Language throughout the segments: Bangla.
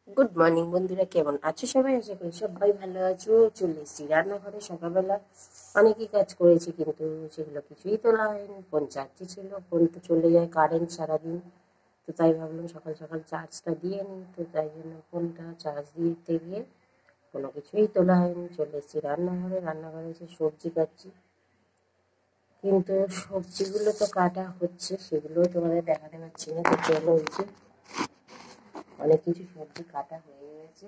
গুড মর্নিং বন্ধুরা, কেমন আছো সবাই? আশা করি সবাই ভালো আছো। চলে এসেছি রান্নাঘরে। সকালবেলা অনেকই কাজ করেছি, কিন্তু সেগুলো কিছুই তোলা হয়নি। ফোন চার্জই ছিল, ফোন তো চলে যায় কারেন্ট সারাদিন। তো তাই ভাবলাম সকাল সকাল চার্জটা দিয়ে নিই। তো তাই জন্য ফোনটা চার্জ দিতে গিয়ে কোনো কিছুই তোলা হয়নি। চলে এসেছি রান্নাঘরে। রান্নাঘরে এসে সবজি কাটছি, কিন্তু সবজিগুলো তো কাটা হচ্ছে, সেগুলো তোমাদের দেখাতে পারছি না। তো চলো, হচ্ছে অনেক কিছু সবজি কাটা হয়ে গেছে।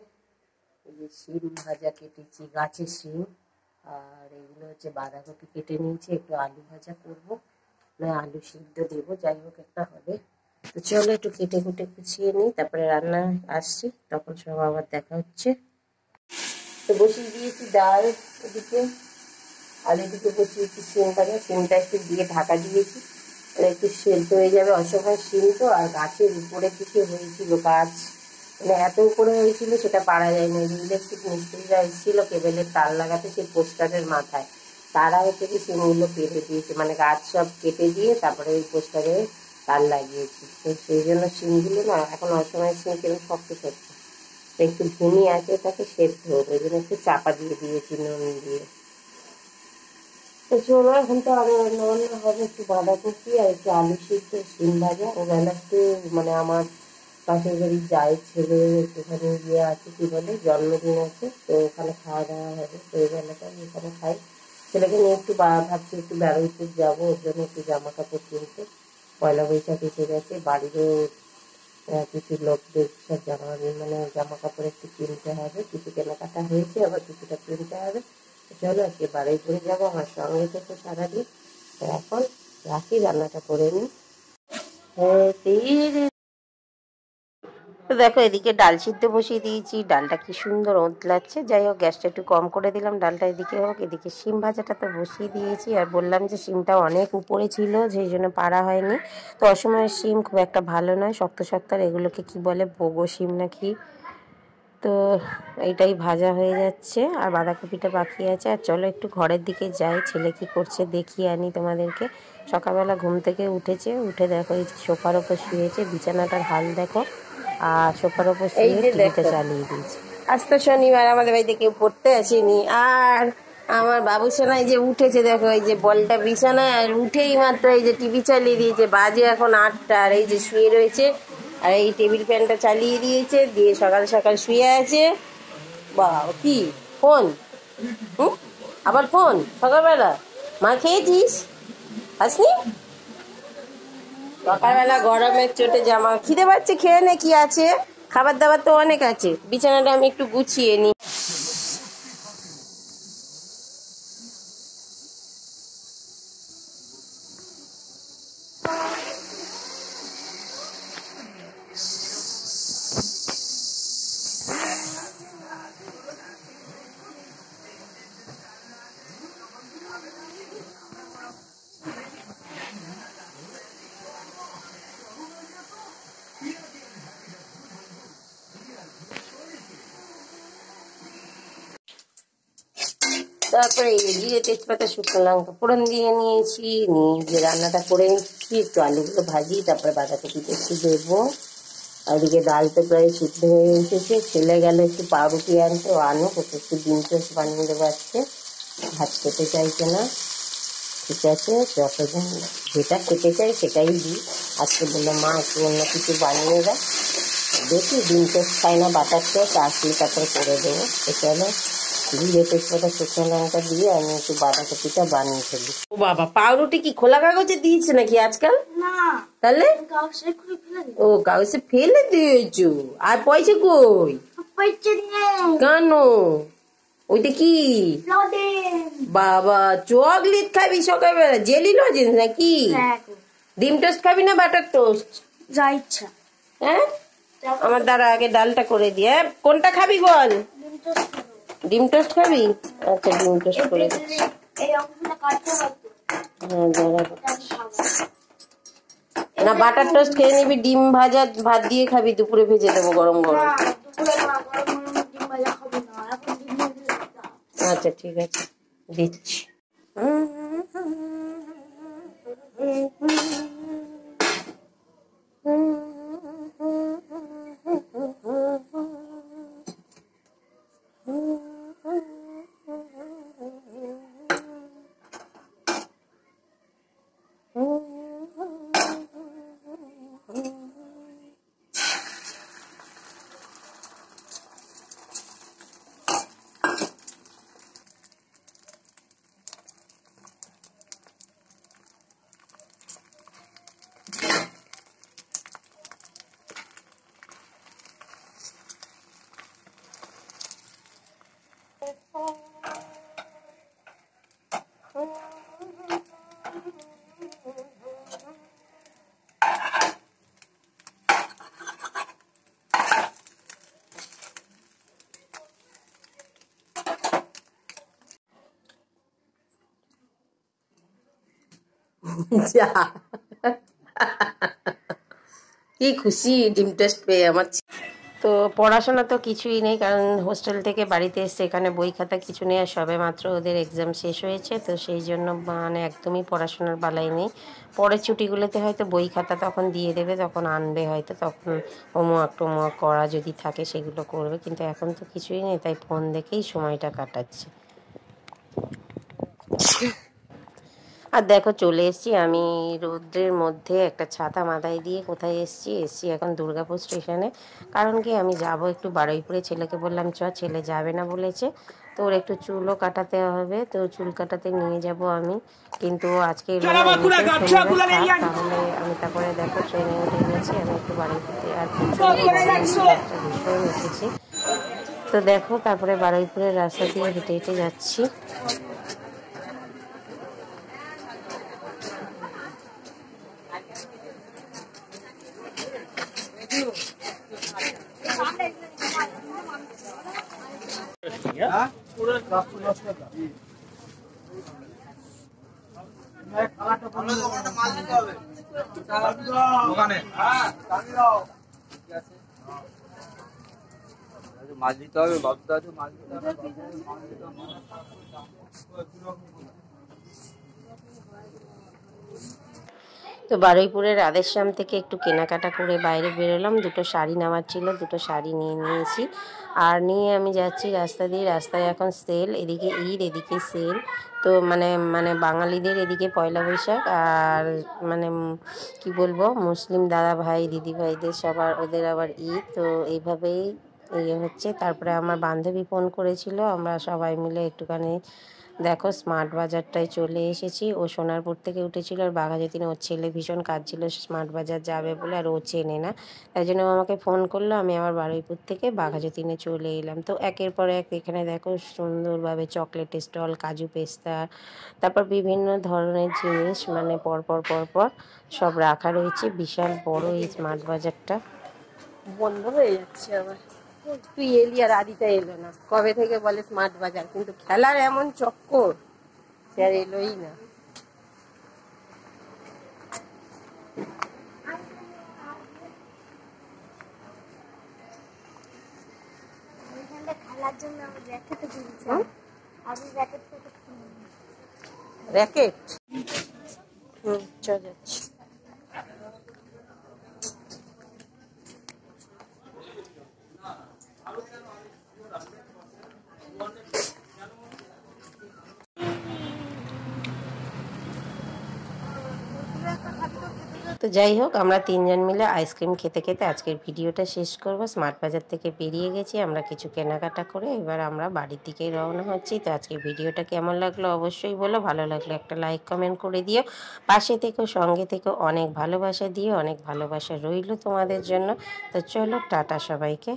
এই যে শিম ভাজা কেটেছি, গাছের শিম। আর এগুলো হচ্ছে বাঁধাকপি কেটে নিয়েছি, একটু আলু ভাজা করবো, না আলু সিদ্ধ দেবো, যাই হোক একটা হবে। তো চলো একটু কেটে কুটে গুছিয়ে নিই, তারপরে রান্না আসছি, তখন সব আবার দেখা হচ্ছে। তো বসিয়ে দিয়েছি ডাল এদিকে, আর এদিকে বসিয়েছি শিম ভাজা। শিমটা একটু দিয়ে ঢাকা দিয়েছি, একটু সেদ্ধ হয়ে যাবে। অসময় শিম তো, আর গাছের উপরে কিছু হয়েছিল গাছ, মানে এত উপরে হয়েছিল সেটা পারা যায়নি। ইলেকট্রিক মিস্ত্রিরা এসেছিল কেবেলের তার লাগাতে সেই পোস্টারের মাথায়, তারা হচ্ছে কি শিমগুলো পেরে দিয়েছে, মানে গাছ সব কেটে দিয়ে তারপরে ওই পোস্টারে তার লাগিয়েছি। তো সেই জন্য শিমগুলো না এখন অসময় শিম কেমন শক্ত শক্ত, একটু ভূমি আছে, তাকে সেদ্ধ হবে, ওই জন্য একটু চাপা দিয়ে দিয়েছি নুন দিয়ে। তো চলো, এখন তো আরো রান্না বান্না হবে, একটু বাঁধাকপি আর একটু আলু সিদ্ধ, শিম ভাজা। ওবেলা একটু মানে আমার পাশের বাড়ির জায়ের ছেলে একটুখানি ইয়ে আছে, কি বলে, জন্মদিন আছে, তো ওখানে খাওয়া দাওয়া হবে। তো এই বেলাটা এখানে খাই। ছেলেকে নিয়ে একটু ভাবছি একটু বেড়াইপুর যাবো, ওর জন্য একটু জামা কাপড় কিনতে। পয়লা বৈশাখ এসে গেছে, বাড়িরও কিছু লোকদের সব জামা কাপড় একটু কিনতে হবে। কিছু কেনাকাটা হয়েছে, আবার কিছুটা কিনতে হবে। চলো আজকে বারুইপুরে যাবো, আমার সঙ্গে থেকে সারাদিন। তো এখন রাখি, রান্নাটা করে নিই। তো দেখো, এদিকে ডাল সিদ্ধ বসিয়ে দিয়েছি। ডালটা কি সুন্দর ওতলাচ্ছে। যাই হোক, গ্যাসটা একটু কম করে দিলাম, ডালটা এদিকে হোক। এদিকে শিম ভাজাটা তো বসিয়ে দিয়েছি, আর বললাম যে শিমটা অনেক উপরে ছিল, সেই জন্য পারা হয়নি। তো অসময়ের শিম খুব একটা ভালো নয়, শক্ত শক্ত, আর এগুলোকে কি বলে, পোগো শিম নাকি। তো এইটাই ভাজা হয়ে যাচ্ছে, আর বাঁধাকপিটা বাকি আছে। আর চলো একটু ঘরের দিকে যাই, ছেলে কি করছে দেখিয়ে আনি তোমাদেরকে। সকালবেলা ঘুম থেকে উঠেছে, উঠে দেখো এই সোফার ওপর শুয়েছে, বিছানাটার হাল দেখো, আর সোফার ওপর শুয়ে টিভিটা চালিয়ে দিয়েছে। আজ তো শনিবার, আমাদের বাড়িতে কেউ পড়তে আসেনি। আর আমার বাবু সোনাই যে উঠেছে, দেখো এই যে বলটা বিছানায়, আর উঠেই মাত্র এই যে টিভি চালিয়ে দিয়েছে। বাজে এখন 8টা, আর এই যে শুয়ে রয়েছে, আর এই টেবিল ফ্যানটা চালিয়ে দিয়েছে, দিয়ে সকাল সকাল শুয়ে আছে। বা কি ফোন, হুম, আবার ফোন সকালবেলা? মা খেয়েছিস? আসনি? সকালবেলা গরমের চোটে জামা, খিদে পাচ্ছে, খেয়ে নে, কি আছে, খাবার দাবার তো অনেক আছে। বিছানাটা আমি একটু গুছিয়ে নিই। তারপরে এই জিরে তেজপাতা শুকনো লঙ্কা ফোড়ন দিয়ে নিয়েছি, নিয়ে যে রান্নাটা করে নিচ্ছি, একটু আলুগুলো ভাজি, তারপরে বাঁধাকপিটা একটু দেবো। আর ওদিকে ডাল তো প্রায় সিদ্ধ হয়ে এসেছে। ছেলে গেল একটু পাউরুটি আনতে, ও আনুক, ওকে একটু ডিম টোস্ট বানিয়ে দেবো আজকে। ভাত খেতে চাইছে না, ঠিক আছে, যতজন যেটা খেতে চাই সেটাই দিই। আজকে বললাম মা একটু অন্য কিছু বানিয়ে দেয়, দেখি ডিম টোস্ট খাই না, বাটার টোস্ট আসলে তারপরে করে দেবো। তো চলো, জিরে তেজপাতা শুকনো লঙ্কা দিয়ে আমি একটু বাঁধাকপিটা বানিয়ে ফেলি। ও বাবা, পাউরুটি কি খোলা কাগজে দিয়েছে নাকি আজকাল? না, তাহলে ও কাগজে ফেলে দিয়েছো। আর পয়সা কই? কেন? ওইটা কি বাবা, চকলেট খাবি সকালবেলা? জেলি লজেন্স নাকি? ডিম টোস্ট খাবি না বাটার টোস্ট? যা ইচ্ছা। হ্যাঁ, আমার দ্বারা আগে ডালটা করে দিয়ে। কোনটা খাবি বল? ডিম টোস্ট খাবি? আচ্ছা, ডিম টোস্ট করে দিচ্ছি। না, বাটার টোস্ট খেয়ে নিবি, ডিম ভাজা ভাত দিয়ে খাবি, দুপুরে ভেজে দেবো গরম গরম। আচ্ছা ঠিক আছে, দিচ্ছি। যা, কি খুশি ডিম টেস্ট পেয়ে আমার। তো পড়াশোনা তো কিছুই নেই, কারণ হোস্টেল থেকে বাড়িতে এসছে, এখানে বই খাতা কিছু নেই, আর সবে মাত্র ওদের এক্সাম শেষ হয়েছে, তো সেই জন্য মানে একদমই পড়াশোনার বালাই নেই। পরের ছুটিগুলোতে হয়তো বই খাতা তখন দিয়ে দেবে, তখন আনবে হয়তো, তখন হোমওয়ার্ক টোমওয়ার্ক করা যদি থাকে সেগুলো করবে, কিন্তু এখন তো কিছুই নেই, তাই ফোন দেখেই সময়টা কাটাচ্ছে। আর দেখো চলে এসেছি আমি রৌদ্রের মধ্যে, একটা ছাতা মাথায় দিয়ে কোথায় এসেছি এখন দুর্গাপুর স্টেশনে। কারণ কি আমি যাব একটু বারুইপুরে, ছেলেকে বললাম চ, ছেলে যাবে না বলেছে, তো ওর একটু চুলও কাটাতে হবে, তো চুল কাটাতে নিয়ে যাব আমি। কিন্তু আজকে তাহলে আমি তারপরে দেখো ট্রেনে উঠে গেছি, আমি একটু বারুইপুরে আর ভীষণ উঠেছি। তো দেখো তারপরে বারুইপুরের রাস্তা দিয়ে হেঁটে হেঁটে যাচ্ছি। মাছ দিতে হবে, বাবুতে আছে মাছ দিতে হবে। তো বারুইপুরের রাধেশ্যাম থেকে একটু কেনাকাটা করে বাইরে বেরোলাম, দুটো শাড়ি নেওয়ার ছিল, দুটো শাড়ি নিয়ে নিয়েছি। আর নিয়ে আমি যাচ্ছি রাস্তা দিয়ে, রাস্তায় এখন সেল, এদিকে ঈদ এদিকে সেল। তো মানে মানে বাঙালিদের এদিকে পয়লা বৈশাখ, আর মানে কি বলবো, মুসলিম দাদা ভাই দিদি ভাইদের সবার ওদের আবার ঈদ, তো এইভাবেই হচ্ছে। তারপরে আমার বান্ধবী ফোন করেছিল, আমরা সবাই মিলে একটুখানি দেখো স্মার্ট বাজারটায় চলে এসেছি। ও সোনারপুর থেকে উঠেছিল, আর বাঘাযতীনে ওর ছেলে ভীষণ কাজ ছিল স্মার্ট বাজার যাবে বলে, আর ও চেনে না, তাই জন্য আমাকে ফোন করলো। আমি আমার বারুইপুর থেকে বাঘাযতীনে চলে এলাম। তো একের পর এক এখানে দেখো সুন্দরভাবে চকলেট স্টল, কাজু পেস্তা, তারপর বিভিন্ন ধরনের জিনিস মানে পরপর পরপর সব রাখা রয়েছে। বিশাল বড় এই স্মার্ট বাজারটা। বন্ধ হয়ে যাচ্ছে আবার, তুই এলি আর আদিতা এলো না, কবে থেকে বলে স্মার্ট বাজার, কিন্তু খেলার এমন চক্কর সে আর এলোই না। র্যাকেট, চল যাচ্ছি। তো যাই হোক, আমরা তিনজন মিলে আইসক্রিম খেতে খেতে আজকের ভিডিওটা শেষ করব। স্মার্ট বাজার থেকে বেরিয়ে গেছি আমরা কিছু কেনাকাটা করে, এবার আমরা বাড়ির দিকে রওনা হচ্ছি। তো আজকের ভিডিওটা কেমন লাগলো অবশ্যই বলো, ভালো লাগলে একটা লাইক কমেন্ট করে দিও, পাশে থেকো, সঙ্গে থেকো, অনেক ভালোবাসা দিও, অনেক ভালোবাসা রইল তোমাদের জন্য। তো চলো টাটা সবাইকে।